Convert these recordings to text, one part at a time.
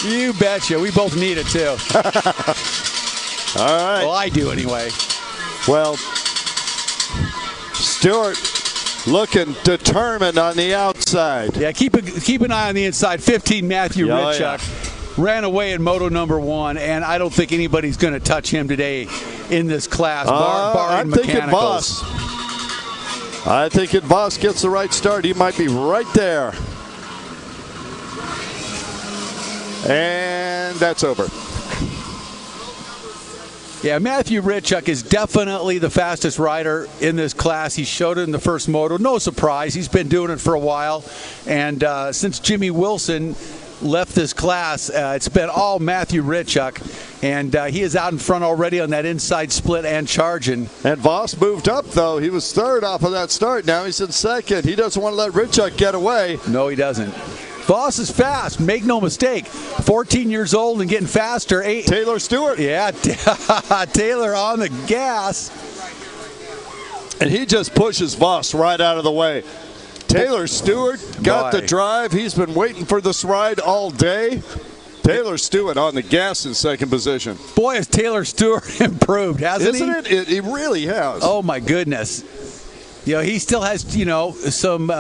You betcha. We both need it, too. All right. Well, I do anyway. Well, Stewart looking determined on the outside. Yeah, keep an eye on the inside. 15, Matthew Ritchuk. Ran away in moto number 1, and I don't think anybody's going to touch him today in this class, barring mechanicals. I think if Voss gets the right start, he might be right there. And that's over. Yeah, Matthew Ritchuk is definitely the fastest rider in this class. He showed it in the first moto. No surprise. He's been doing it for a while. And since Jimmy Wilson left this class, it's been all Matthew Ritchuk. And he is out in front already on that inside split and charging. And Voss moved up, though. He was third off of that start. Now he's in second. He doesn't want to let Ritchuk get away. No, he doesn't. Voss is fast, make no mistake. 14 years old and getting faster. Taylor Stewart. Yeah, Taylor on the gas. And he just pushes Voss right out of the way. Taylor Stewart got the drive. He's been waiting for this ride all day. Taylor Stewart on the gas in second position. Boy, has Taylor Stewart improved, hasn't he? Isn't it? He really has. Oh, my goodness. You know, he still has, some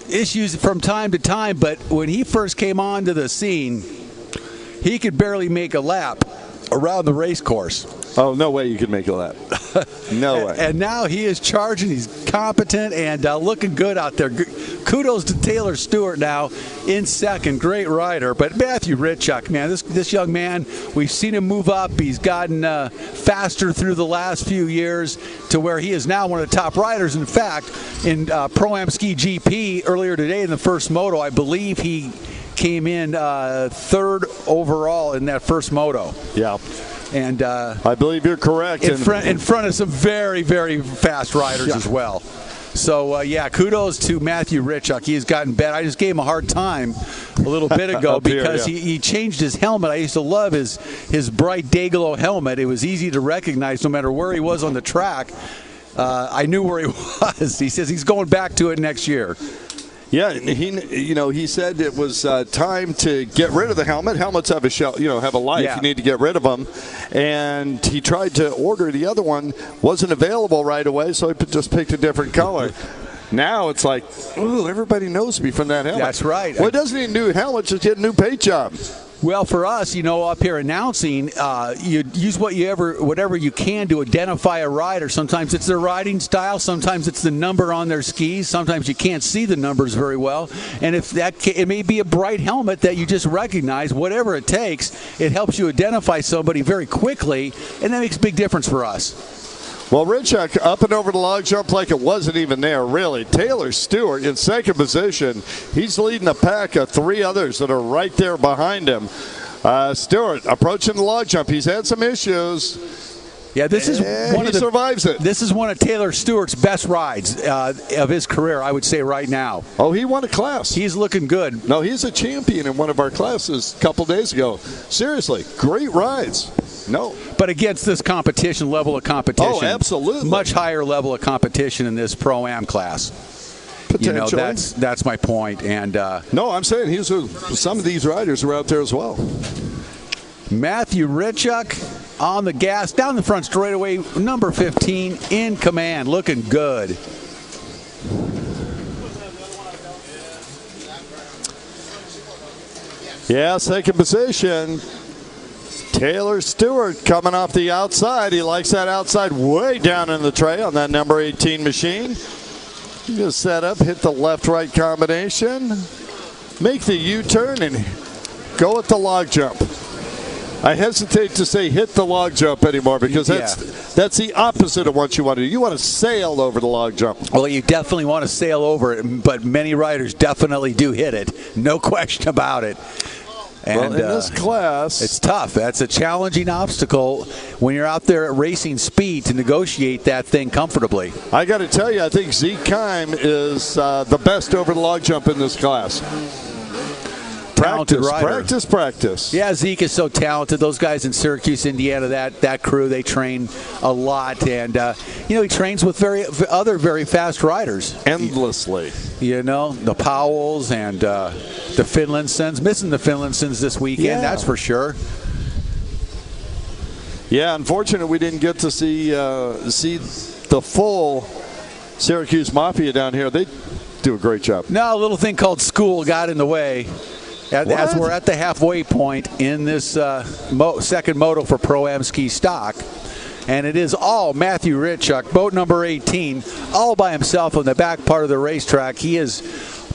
issues from time to time, but when he first came onto the scene, he could barely make a lap around the race course. Oh, no way you could make a lap. No way. And now he is charging. He's competent and looking good out there. Kudos to Taylor Stewart now in second. Great rider. But Matthew Ritchuk, man, this young man, we've seen him move up. He's gotten faster through the last few years to where he is now one of the top riders. In fact, in Pro-Am Ski GP earlier today in the first moto, I believe he came in third overall in that first moto. Yeah. And I believe you're correct. In front of some very, very fast riders as well. So, kudos to Matthew Ritchuk. He has gotten better. I just gave him a hard time a little bit ago because he changed his helmet. I used to love his bright Dayglow helmet. It was easy to recognize no matter where he was on the track. I knew where he was. He says he's going back to it next year. Yeah, he said it was time to get rid of the helmet. Helmets have have a life. Yeah. You need to get rid of them. And he tried to order the other one, wasn't available right away, so he just picked a different color. Now it's like, ooh, everybody knows me from that helmet. That's right. Well, it doesn't need a new helmet, just get a new paint job. Well, for us, up here announcing, you use whatever you can to identify a rider. Sometimes it's their riding style. Sometimes it's the number on their skis. Sometimes you can't see the numbers very well. And it may be a bright helmet that you just recognize. Whatever it takes, it helps you identify somebody very quickly, and that makes a big difference for us. Well, Ritchuk up and over the log jump like it wasn't even there, really. Taylor Stewart in second position. He's leading a pack of three others that are right there behind him. Stewart approaching the log jump. He's had some issues. Yeah, he survives it. This is one of Taylor Stewart's best rides of his career, I would say, right now. Oh, he won a class. He's looking good. No, he's a champion in one of our classes a couple days ago. Seriously, great rides. No. But against this level of competition. Oh, absolutely. Much higher level of competition in this Pro-Am class. Potentially. That's my point. And no, I'm saying some of these riders are out there as well. Matthew Ritchuk on the gas, down the front straightaway, number 15 in command, looking good. Yeah, second position. Taylor Stewart coming off the outside. He likes that outside way down in the tray on that number 18 machine. He's going to set up, hit the left-right combination, make the U-turn, and go at the log jump. I hesitate to say hit the log jump anymore because that's the opposite of what you want to do. You want to sail over the log jump. Well, you definitely want to sail over it, but many riders definitely do hit it. No question about it. And well, in this class, it's tough. That's a challenging obstacle when you're out there at racing speed to negotiate that thing comfortably. I got to tell you, I think Zeke Kime is the best over the log jump in this class. talented rider. Practice. Yeah, Zeke is so talented. Those guys in Syracuse, Indiana, that crew, they train a lot. And, he trains with other very fast riders. Endlessly. The Powells and the Finlaysons. Missing the Finlaysons this weekend, that's for sure. Yeah, unfortunately, we didn't get to see the full Syracuse Mafia down here. They do a great job. No, a little thing called school got in the way. As we're at the halfway point in this second moto for Pro-Am Ski Stock. And it is all Matthew Ritchuk, boat number 18, all by himself on the back part of the racetrack. He is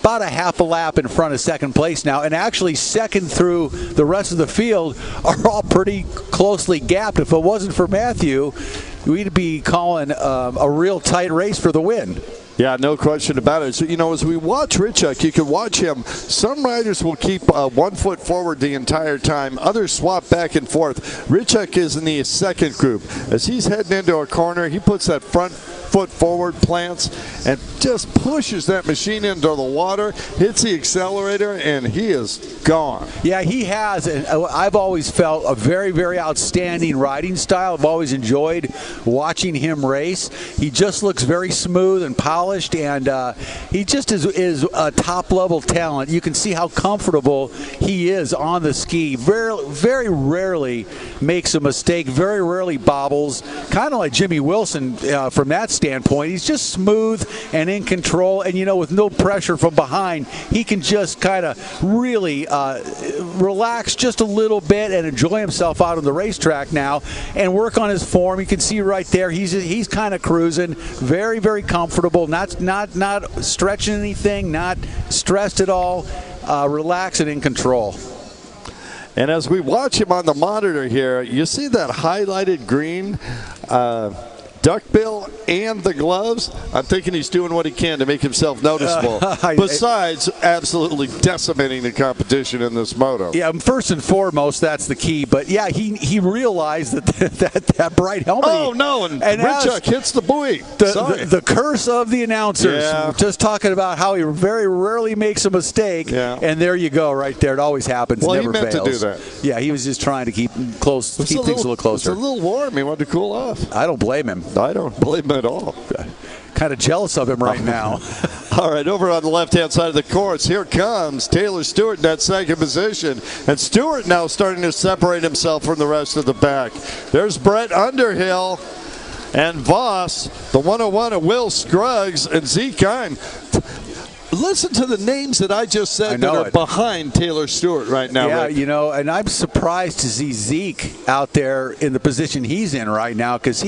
about a half a lap in front of second place now, and actually second through the rest of the field are all pretty closely gapped. If it wasn't for Matthew, we'd be calling a real tight race for the win. Yeah, no question about it. So, as we watch Ritchuk, you can watch him. Some riders will keep 1 foot forward the entire time. Others swap back and forth. Ritchuk is in the second group. As he's heading into a corner, he puts that front foot forward, plants, and just pushes that machine into the water, hits the accelerator, and he is gone. Yeah, he has. And I've always felt a very, very outstanding riding style. I've always enjoyed watching him race. He just looks very smooth and polished, and he just is a top-level talent. You can see how comfortable he is on the ski. Very, very rarely makes a mistake, very rarely bobbles, kind of like Jimmy Wilson from that standpoint. He's just smooth and in control, and with no pressure from behind, he can just kind of really relax just a little bit and enjoy himself out on the racetrack now and work on his form. You can see right there he's kind of cruising, very, very comfortable, not stretching anything, not stressed at all, relaxed and in control. And as we watch him on the monitor here, you see that highlighted green duckbill and the gloves. I'm thinking he's doing what he can to make himself noticeable. Besides absolutely decimating the competition in this moto. Yeah, first and foremost, that's the key. But yeah, he realized that bright helmet. Oh no! And Ritchuk hits the buoy. The curse of the announcers. Yeah. We're just talking about how he very rarely makes a mistake. Yeah. And there you go, right there. It always happens. Well, never he meant fails. to do that. Yeah, he was just trying to keep things a little closer. It's a little warm. He wanted to cool off. I don't blame him. I don't blame him at all. Kind of jealous of him right now. All right, over on the left-hand side of the course, here comes Taylor Stewart in that second position. And Stewart now starting to separate himself from the rest of the pack. There's Brett Underhill and Voss, the 101 of Will Scruggs and Zeke Kime. Listen to the names that I just said that are behind Taylor Stewart right now. Yeah, Rick. and I'm surprised to see Zeke out there in the position he's in right now, because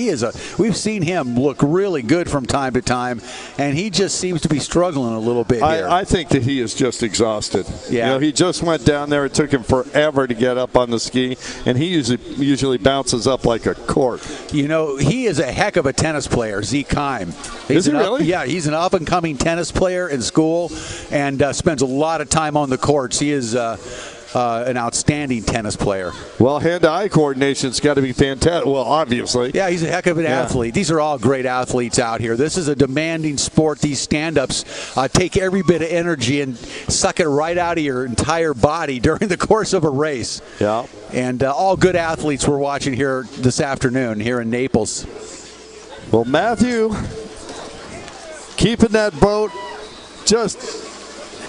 we've seen him look really good from time to time, and he just seems to be struggling a little bit here. I think that he is just exhausted. Yeah. He just went down there. It took him forever to get up on the ski, and he usually bounces up like a cork. He is a heck of a tennis player, Zeke Kime. Is he really? Yeah, he's an up-and-coming tennis player in school and spends a lot of time on the courts. He is an outstanding tennis player. Well, hand-to-eye coordination's got to be fantastic. Well, obviously. Yeah, he's a heck of an athlete. These are all great athletes out here. This is a demanding sport. These stand-ups take every bit of energy and suck it right out of your entire body during the course of a race. Yeah. And all good athletes we're watching here this afternoon here in Naples. Well, Matthew, keeping that boat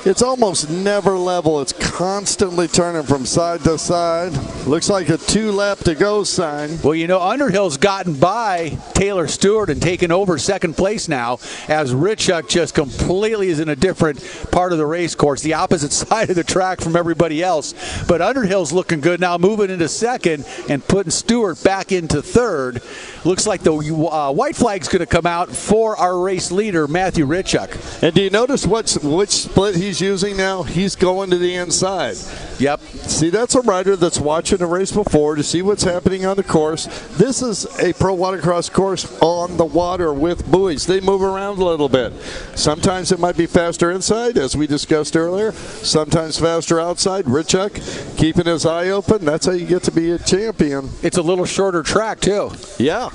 it's almost never level. It's constantly turning from side to side. Looks like a 2 lap to go sign. Well, Underhill's gotten by Taylor Stewart and taken over second place now, as Ritchuk just completely is in a different part of the race course, the opposite side of the track from everybody else. But Underhill's looking good now, moving into second and putting Stewart back into third. Looks like the white flag's going to come out for our race leader, Matthew Ritchuk. And do you notice which split he's using now? He's going to the inside. Yep. See, that's a rider that's watching a race before to see what's happening on the course. This is a pro watercross course on the water with buoys. They move around a little bit. Sometimes it might be faster inside, as we discussed earlier. Sometimes faster outside. Ritchuk keeping his eye open. That's how you get to be a champion. It's a little shorter track, too. Yeah.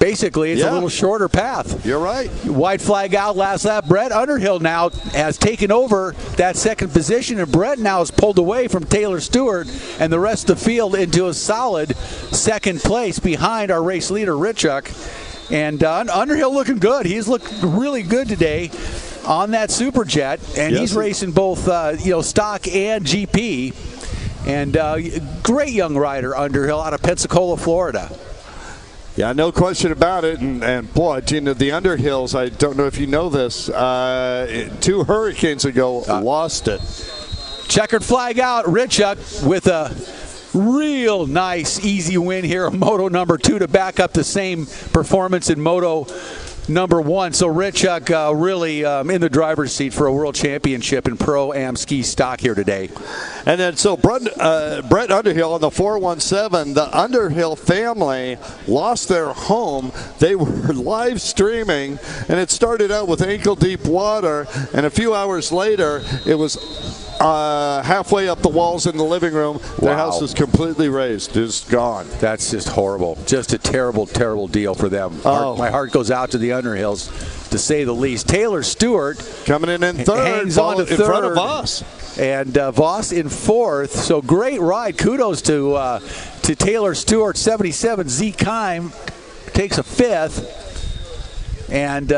Basically, it's a little shorter path. You're right. White flag out, last lap. Brett Underhill now has taken over that second position, and Brett now is pulled away from Taylor Stewart and the rest of the field into a solid second place behind our race leader, Richuk. And Underhill looking good. He's looked really good today on that Superjet, and he's racing both stock and GP. And great young rider, Underhill, out of Pensacola, Florida. Yeah, no question about it. And boy, Gina, the Underhills, I don't know if you know this, 2 hurricanes ago, lost it. Checkered flag out. Richuk with a real nice, easy win here on Moto number 2 to back up the same performance in Moto number 1. So Richuk really in the driver's seat for a world championship in Pro-Am ski stock here today. And then so Brett Underhill on the 417, the Underhill family lost their home. They were live streaming, and it started out with ankle deep water, and a few hours later it was halfway up the walls in the living room. The house is completely raised. It's gone. That's just horrible. Just a terrible, terrible deal for them. My heart goes out to the Underhills, to say the least. Taylor Stewart coming in third, hangs on to third, in front of Voss. And Voss in fourth. So great ride. Kudos to Taylor Stewart. 77 Z Kime takes a fifth. And